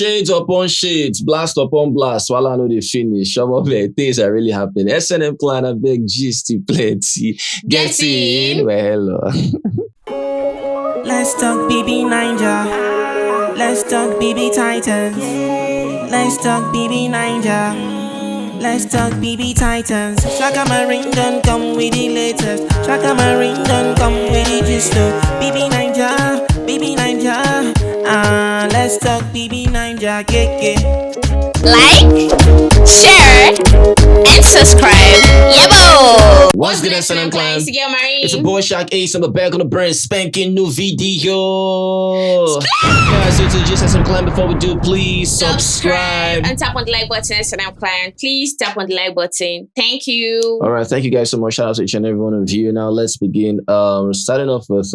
shades upon shades, blast upon blast. While I know they finish, some of the things are really happening. SNM clan, a big gist, plenty. Get in. Well, hello. Let's talk BB Ninja. Let's talk BB Titans. Let's talk BB Ninja. Let's talk BB Titans. Shaka Marine done come with the latest. Shaka Marine done come with the gist. BB Ninja, BB Ninja. Let's talk BB Ninja. Like, share, and subscribe. Yabo! What's good, SNM clan? It's a boy Shark Ace. I'm back on the brand spanking new video. Guys, so to just SNM clan, before we do, please subscribe and tap on the like button. SNM clan, please tap on the like button. Thank you. All right, thank you guys so much. Shout out to each and every one of you. Now let's begin. Starting off with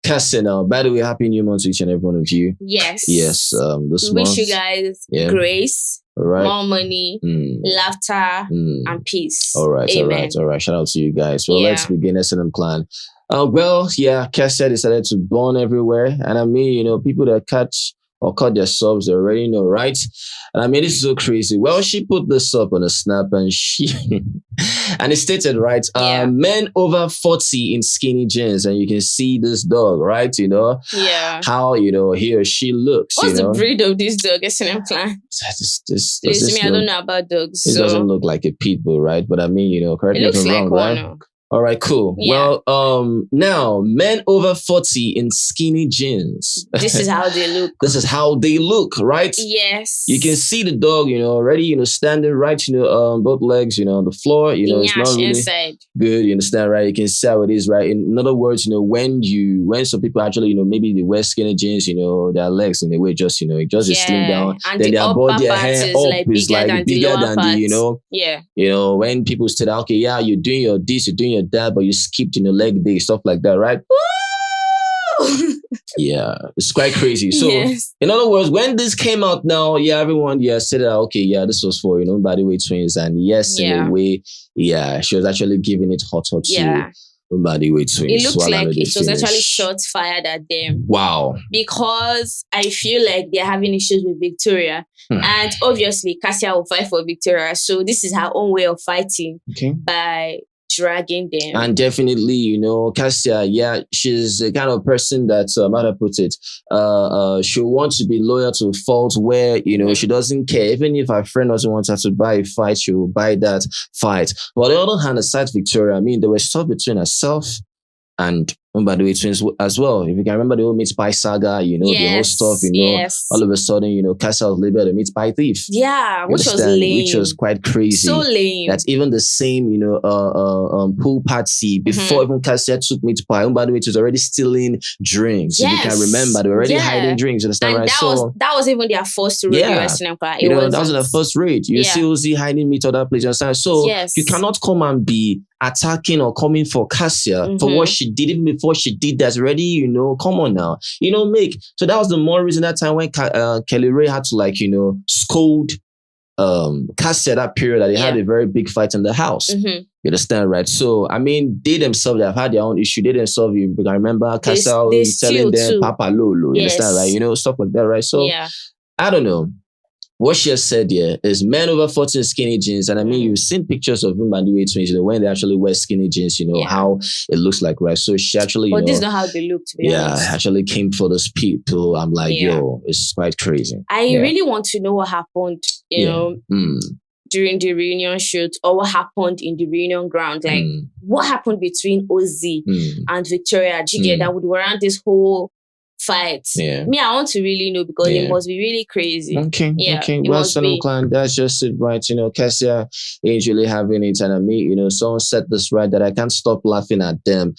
Kassia now. By the way, happy new month to each and every one of you. Yes. Yes. This wish month, you guys grace, all right, more money, laughter, and peace. All right, Amen. all right. Shout out to you guys. Well, let's begin SNM clan. Kassia decided to burn everywhere, and I mean, you know, people that catch or cut their subs, they already know, right? And I mean, this is so crazy. Well, she put this up on a snap, and she and it stated, right, men over 40 in skinny jeans, and you can see this dog, right? You know, how, you know, he or she looks. What's the breed of this dog, SNM clan? This I don't know about dogs. It doesn't look like a pit bull, right? But I mean, you know, correct me if I'm wrong, right? All right, cool. Yeah. Well, now men over 40 in skinny jeans. This is how they look. This is how they look, right? Yes. You can see the dog, you know, already, you know, standing right, you know, both legs, you know, on the floor. You know, it's not really inside. Good. You understand, right? You can see how it is, right? In other words, you know, when some people actually, you know, maybe they wear skinny jeans, you know, their legs in a way just, you know, it just is slim down. And then the their body, their hair is up is like bigger than the, you know. Yeah. You know, when people say that, okay, yeah, you're doing your this, you're doing your that, but you skipped, you know, leg day, stuff like that, right? Woo! Yeah, it's quite crazy. So, in other words, when this came out now, everyone, said that, okay, this was for, you know, Mbadiwe Twins. And yes, in a way, she was actually giving it hot to Mbadiwe Twins. It looks like it was actually shots fired at them. Wow. Because I feel like they're having issues with Victoria. And obviously, Kassia will fight for Victoria. So this is her own way of fighting by dragging them. And definitely, you know, Kassia, she's the kind of person that, how to put it, she wants to be loyal to a fault where, you know, she doesn't care. Even if her friend doesn't want her to buy a fight, she will buy that fight. But on the other hand, aside Victoria, I mean, there was stuff between herself and Mbadiwe Twins as well. If you can remember the whole meat pie saga, you know, the whole stuff, you know, all of a sudden, you know, Kassia was labeled a meat pie thief. Yeah, which was lame. Which was quite crazy. So lame. That's even the same, you know, pool party before even Kassia took meat pie. Mbadiwe was already stealing drinks. If you can remember, they were already hiding drinks. You understand, and right? That was even their first rate. You know, that was their first rate. You see Uzi hiding meat other place. You understand? So you cannot come and be attacking or coming for Kassia for what she did even before she did that already, you know, come on now. You know, so that was the more reason that time when Kelly Ray had to, like, you know, scold Kassia that period that they had a very big fight in the house. You understand, right? So, I mean, they themselves, they've had their own issue. They themselves, you can remember Kassia was telling them Papa Lolo. You understand, right? You know, stuff like that, right? So, I don't know. What she has said here is men over 40 in skinny jeans. And I mean, you've seen pictures of Mbadiwe Twins, you know, when they actually wear skinny jeans, you know, how it looks like, right? So she actually, you know, this is not how they look, to be honest. Actually came for those people. I'm like, yo, it's quite crazy. I really want to know what happened, you know, during the reunion shoot, or what happened in the reunion ground. Like, what happened between Ozzy and Victoria Jigge that would warrant this whole fight. Me, I want to really know, because it must be really crazy. Okay. Well, SNM clan, that's just it, right? You know, Kassia ain't really having it, and I mean, you know, someone said this right, that I can't stop laughing at them.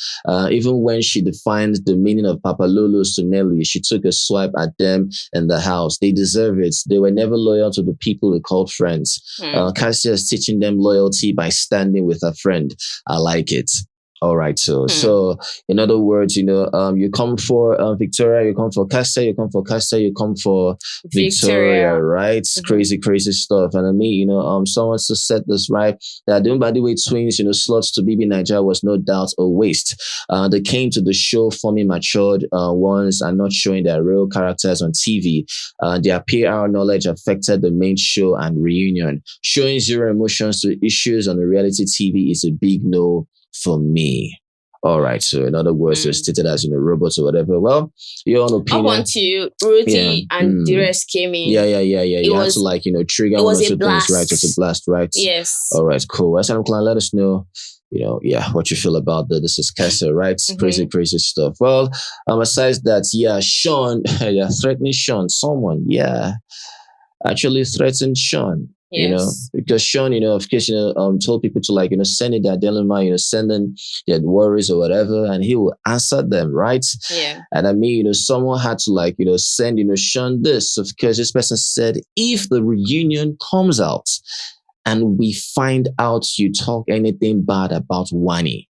Even when she defined the meaning of Papa Lolo's to Nelly, she took a swipe at them in the house. They deserve it. They were never loyal to the people they called friends. Kassia is teaching them loyalty by standing with her friend. I like it. All right, so in other words, you come for Victoria, you come for Kassia, you come for Kassia, you come for Victoria, right? Crazy stuff. And I mean, someone just said this right, that the Mbadiwe Twins, slots to BB Nigeria was no doubt a waste. They came to the show forming matured ones and not showing their real characters on TV. Their PR knowledge affected the main show and reunion. Showing zero emotions to issues on the reality TV is a big no for me. All right. So in other words, they're stated as robots or whatever. Well, your own opinion. Up until Ruthie and the rest came in. Yeah. You had to trigger one or two things, right? It was a blast, right? Yes. All right, cool. SNM Clan, let us know, what you feel about that. This is Kassia, right? Crazy stuff. Well, besides that, Shaun, threatening Shaun. Someone, actually threatened Shaun. Yes. Because Shaun, of course, told people to send in their dilemma, send in their worries or whatever, and he will answer them, right? Yeah. And I mean, someone had to send, Shaun this. Of course, this person said, if the reunion comes out and we find out you talk anything bad about Wanni,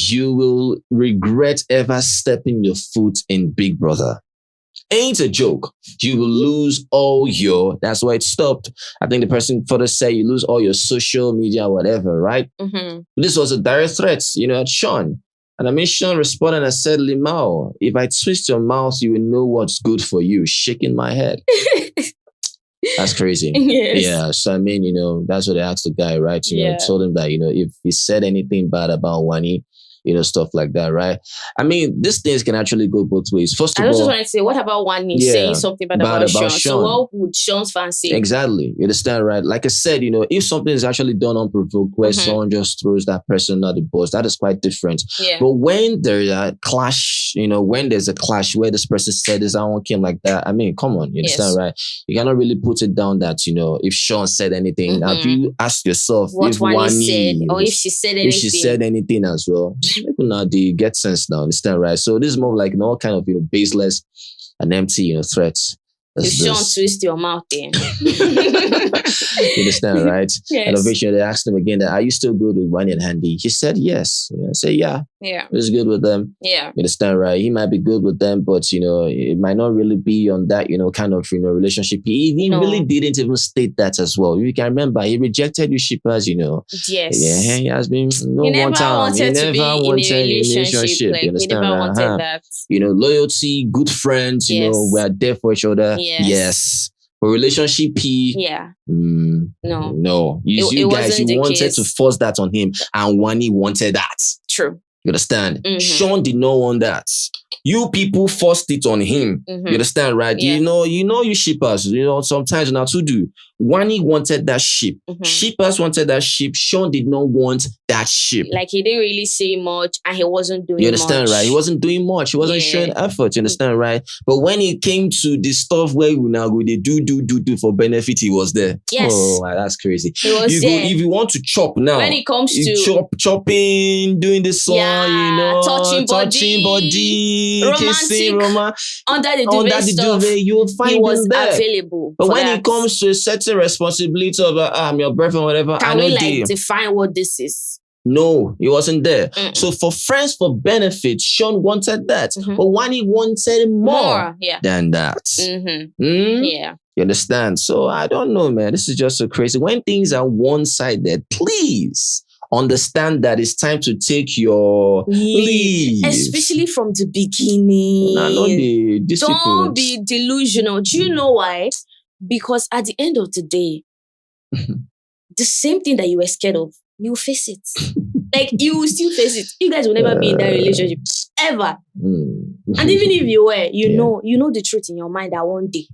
you will regret ever stepping your foot in Big Brother. Ain't a joke. You will lose all your, that's why it stopped. I think the person further said you lose all your social media, whatever, right? This was a direct threat, at Shaun. And I mean, Shaun responded and said, Limao, if I twist your mouth, you will know what's good for you. Shaking my head. That's crazy. Yes. Yeah. So I mean, that's what they asked the guy, right? Told him that, if he said anything bad about Wanni, stuff like that, right? I mean, these things can actually go both ways. First of all, I was just want to say, what about Wanni saying something bad about Shaun? So what would Shaun's fans say? Exactly. You understand, right? Like I said, if something is actually done unprovoked, where someone just throws that person out the bus, that is quite different. Yeah. But when there's a clash, when there's a clash where this person said this, I won't came like that. I mean, come on, you understand, right? You cannot really put it down that, if Shaun said anything, have you asked yourself what if Wanni said, or if she said anything? If she said anything as well. Now they get sense now, understand, right? So this is more like all kind of baseless and empty, threats. If Shaun twist your mouth then. You understand, right? Yes. And eventually they asked him again that, are you still good with Wanni and Handy? He said yes. I said yeah. He's good with them. Yeah. You understand, right? He might be good with them, but it might not really be on that, kind of relationship. He really didn't even state that as well. You can remember he rejected you shippers, Yes. Yeah, he has been he never wanted to be in a relationship. Like, you understand, he never right? wanted that. Loyalty, good friends, we are there for each other. Yes. For relationship, no. You guys, you wanted to force that on him, and Wanni wanted that. True. You understand? Shaun did not want that. You people forced it on him. You understand, right? Yeah. You shippers, sometimes not to do. Wanni wanted that ship. Shippers wanted that ship. Shaun did not want that ship. Like he didn't really say much and he wasn't doing much. You understand, right? He wasn't doing much. He wasn't showing effort. You understand, right? But when it came to the stuff where we now go, they do for benefit, he was there. Yes. Oh, that's crazy. He was there. If you want to chop now, when it comes to chopping, doing this song, touching body, kissing, under the duvet, you will find he was him there. available. But when it comes to a certain responsibility of I'm your boyfriend, whatever, can we define what this is? No, he wasn't there. So for friends, for benefits, Shaun wanted that. But Wanni wanted more than that. Yeah. You understand? So I don't know, man. This is just so crazy. When things are one-sided, please understand that it's time to take your leave. Especially from the beginning. Don't be delusional. Do you know why? Because at the end of the day, the same thing that you were scared of, you will face it. Like, you will still face it. You guys will never be in that relationship. Ever. And even if you were, you know the truth in your mind that one day.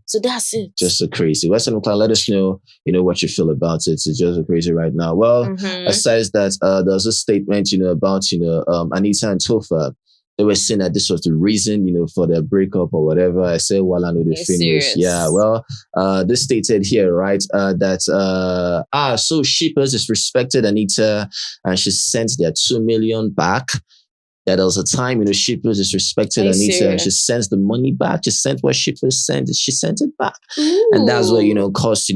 So that's it. Just so crazy. Western Clan, let us know, what you feel about it. It's just so crazy right now. Well, besides that, there's a statement, about, Anita and Tofa. They were saying that this was the reason, for their breakup or whatever. I said, well, I know they finished. Yeah, well, this stated here, right, that, so Shippers disrespected Anita and she sent their 2 million back. That there was a time, Shippers disrespected Anita and she sends the money back. She sent what Shippers sent. She sent it back. And that's what, caused,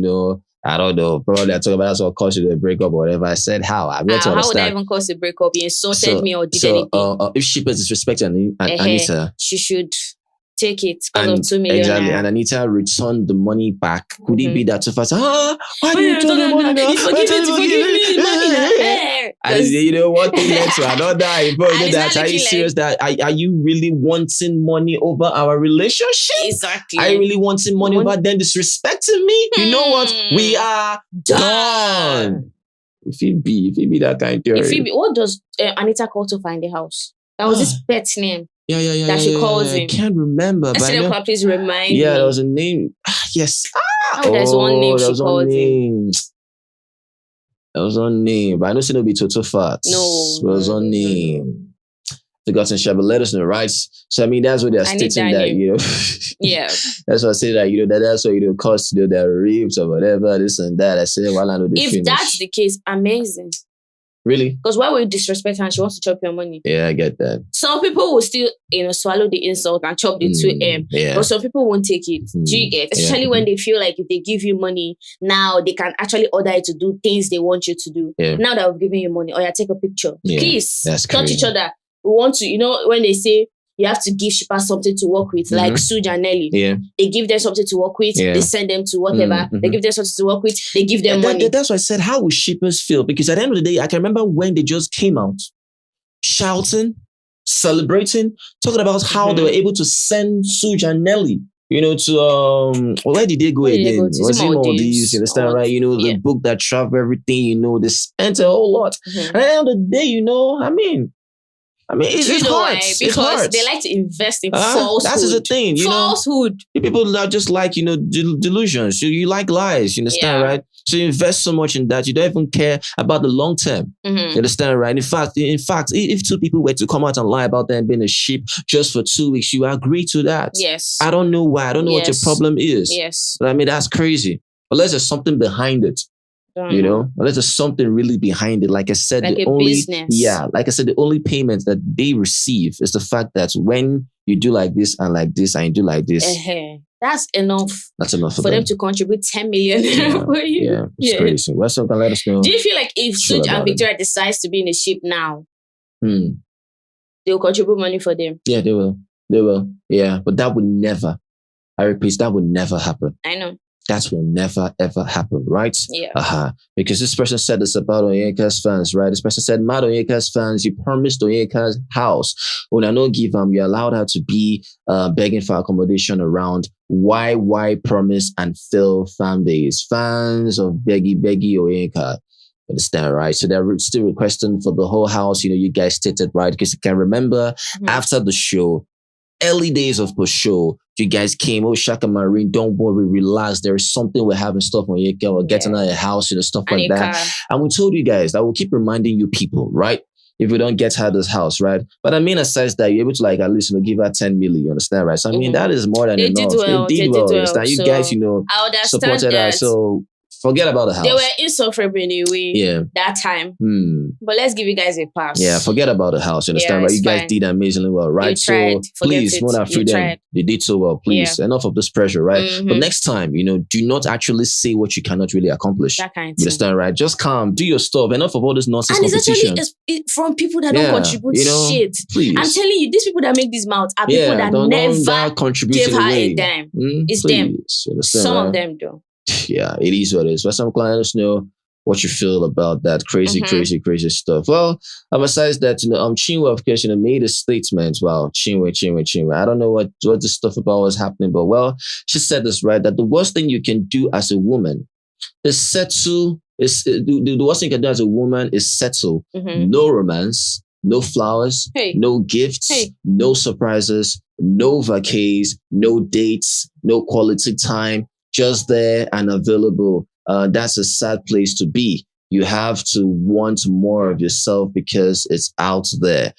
I don't know. Probably I talk about that's what caused you to break up or whatever. I said how? I'm yet to How understand. would I even cause a breakup? You insulted me or did anything? If she was disrespecting Anita, she should take it because of 2 million. Exactly, and Anita returned the money back. Could it be that so fast? Why did you return the money now? Forgive me the money now. And you know one thing led to another. Are you serious? That are you really wanting money over our relationship? Exactly. Are you really wanting money over them disrespecting me? You know what? We are done. If it be that kind of theory. What does Anita call to find the house? That was his pet's name. Yeah. That she calls him. I can't remember. But I know, please remind me. Yeah, there was a name. Yes. There's one name she called him. That was one name. But I know she'll be total fat. No. There was one name. Forgotten, but let us know, right? So I mean, that's what they're stating that, you know. Yeah. That's what I say that, you know, that's what, you know, cost, you know, their rapes or whatever, this and that. I say, well, I know this. If that's the case, amazing. Really? Because why would you disrespect her and she wants to chop your money? Yeah, I get that. Some people will still, you know, swallow the insult and chop the 2M. Yeah. But some people won't take it. Do you get? Especially when they feel like if they give you money, now they can actually order you to do things they want you to do. Yeah. Now that I've given you money, or take a picture. Yeah. Please, That's touch crazy. each other. We want to, you know, when they say you have to give Shipper something to work with, like Suj and Nelly. Yeah. They give them something to work with, they send them to whatever. They give them something to work with, they give them money. That's why I said, how would shippers feel? Because at the end of the day, I can remember when they just came out, shouting, celebrating, talking about how they were able to send Suj and Nelly, you know, to, where did they go again? Was it Maldives? You understand, right? You know, the book that traveled everything, you know, they spent a whole lot. And at the end of the day, you know, I mean, it's hard. Because they like to invest in falsehood. That's the thing, you falsehood. know. People are just like, you know, delusions. You like lies, you understand, right? So you invest so much in that, you don't even care about the long term. You understand, right? In fact, if two people were to come out and lie about them being a sheep just for 2 weeks, you agree to that. Yes. I don't know why. I don't know what your problem is. Yes. But I mean, that's crazy. Unless there's something behind it. You know, unless there's something really behind it. Like I said, like the only payment that they receive is the fact that when you do like this and you do like this, that's enough. That's enough for them to contribute 10 million for you. Yeah, it's crazy. What's up? Let us know. Do you feel like if Suj and Victoria decides to be in a ship now, they'll contribute money for them? Yeah, they will. They will. Yeah, but that would never. I repeat, that would never happen. I know. That will never, ever happen, right? Yeah. Because this person said this about Onyeka's fans, right? This person said, mad Onyeka's fans, you promised Onyeka's house. When I no give you allowed her to be begging for accommodation around. Why promise and fail fan base? Fans of Beggy Onyeka. Understand, right? So they're still requesting for the whole house. You know, you guys stated, right? Because you can remember after the show, early days of the show, you guys came, Shaka Marine, don't worry, relax. There is something we're having stuff on Yeke, we're getting out of the house, you know, stuff like that. And we told you guys that we'll keep reminding you people, right? If we don't get her this house, right? But I mean, aside that, you're able to like at least, you know, give her 10 million, you understand, right? So I mean, that is more than enough. They did well. You understand? You guys, you know, supported her. So forget about the house. They were insufferable anyway that time. But let's give you guys a pass. Yeah, forget about the house. You understand, right? You guys did amazingly well, right? So please, more than freedom. They did so well. Please, enough of this pressure, right? But next time, you know, do not actually say what you cannot really accomplish. That kind of you understand, right? Just calm, do your stuff. Enough of all this nonsense competition. And it's actually from people that don't contribute shit. Please. I'm telling you, these people that make these mouths are people that never gave her a dime. It's them. Some of them do. Yeah, it is what it is. But some clients know what you feel about that crazy stuff. Well, besides that, you know, Chinwe, of course, you know, made a statement. Wow, Chinwe. I don't know what this stuff about was happening, but well, she said this, right? That the worst thing you can do as a woman is settle. The worst thing you can do as a woman is settle. No romance, no flowers, no gifts, no surprises, no vacays, no dates, no quality time. Just there and available. That's a sad place to be. You have to want more of yourself because it's out there.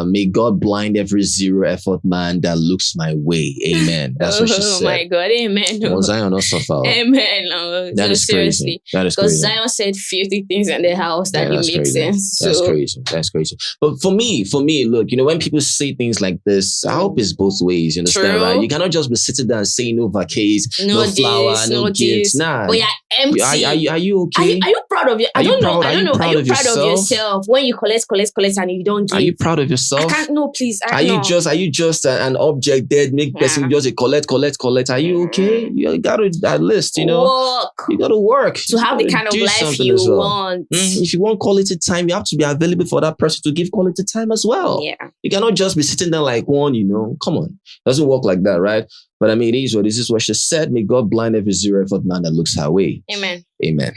May God blind every zero effort man that looks my way. Amen. That's what she said. Oh my God. Amen. Was Zion not suffer? Amen. No, that is seriously. Crazy. That is because crazy. Zion said filthy things in the house that it makes crazy. sense. That's crazy. That's crazy. But for me, look, when people say things like this, I hope it's both ways. You understand, right? You cannot just be sitting there and saying no vacays, no flower, no gifts. Nah. But you're empty. Are you okay? Are you proud of you? I don't know. Are you proud of yourself when you collect and you don't give? Are you proud of yourself? I can't. No, please. Are you just an object that make person just a collect? Are you okay? You gotta at least work. You gotta work to have the kind of life you want. If you want quality time, you have to be available for that person to give quality time as well. Yeah. You cannot just be sitting there like one. Come on, doesn't work like that, right? But I mean, it is what this is what she said. May God blind every zero effort man that looks her way. Amen. Amen.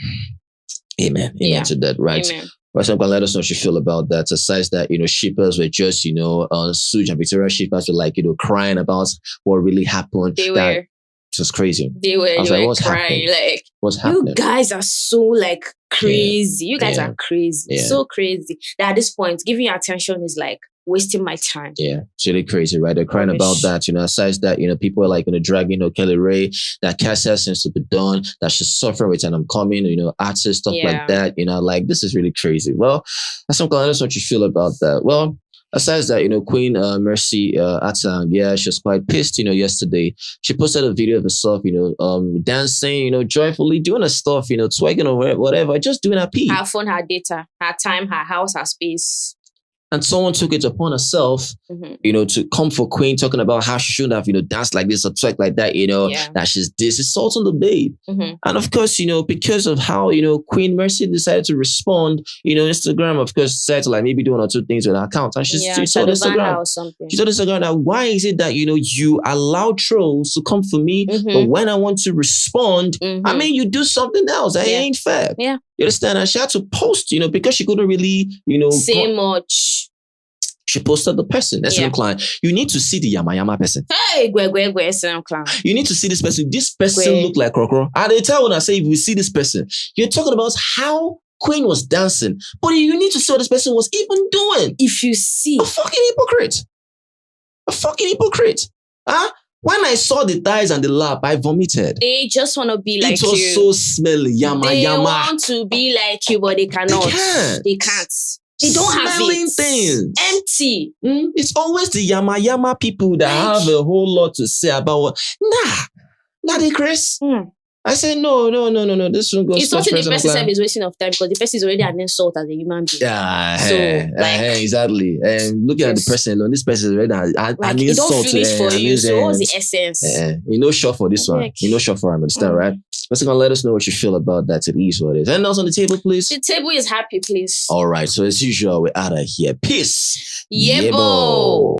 Amen. Amen to that, right? Amen. Well, so I'm gonna let us know what you feel about that. Besides that, shippers were just, Suj and Victoria shippers were like, crying about what really happened. They were. It was crazy. They were what's crying. Happening? Like, what's happening? You guys are so crazy. You guys are crazy. So crazy. That at this point, giving your attention is like wasting my time. Yeah, it's really crazy, right? They're crying about that. Besides that, people are like, dragging Kelly Ray, that Kassia seems to be done, that she's suffering with an upcoming, artist, stuff like that. Like, this is really crazy. Well, that's what you feel about that. Well, besides that, Queen Mercy Atang, she was quite pissed, yesterday. She posted a video of herself, dancing, joyfully, doing her stuff, twagging or whatever, just doing her pee. Her phone, her data, her time, her house, her space. And someone took it upon herself, to come for Queen, talking about how she shouldn't have, danced like this or twerk like that, that she's this. It's assaulting the babe. And of course, because of how, Queen Mercy decided to respond, Instagram, of course, decided to maybe do one or two things with her account. And she told Instagram, that why is it that, you allow trolls to come for me, but when I want to respond, I mean, you do something else. That ain't fair. Yeah. You understand? And she had to post, because she couldn't really, say much. She posted the person, SM Klein. You need to see the Yama person. Hey, SM Klein. You need to see this person. This person look like Krokro. And they tell when I say, if we see this person, you're talking about how Queen was dancing. But you need to see what this person was even doing. If you see. A fucking hypocrite. Huh? When I saw the thighs and the lap, I vomited. They just want to be like you. It was so smelly. They want to be like you, but they cannot. They can't. They don't have it. Things. Empty. It's always the yama people that have a whole lot to say about what. Nah, they Chris. I said no. This one goes. It's not the person is wasting of time because the person is already an insult as a human being. Exactly. And looking at the person alone, this person is already an insult. Don't feel it for you. So what's the essence? Short for this one. Short for him. Understand, right? But gonna let us know what you feel about that. It is what it is. And else on the table, please. The table is happy, please. All right. So as usual, we're out of here. Peace. Yebo.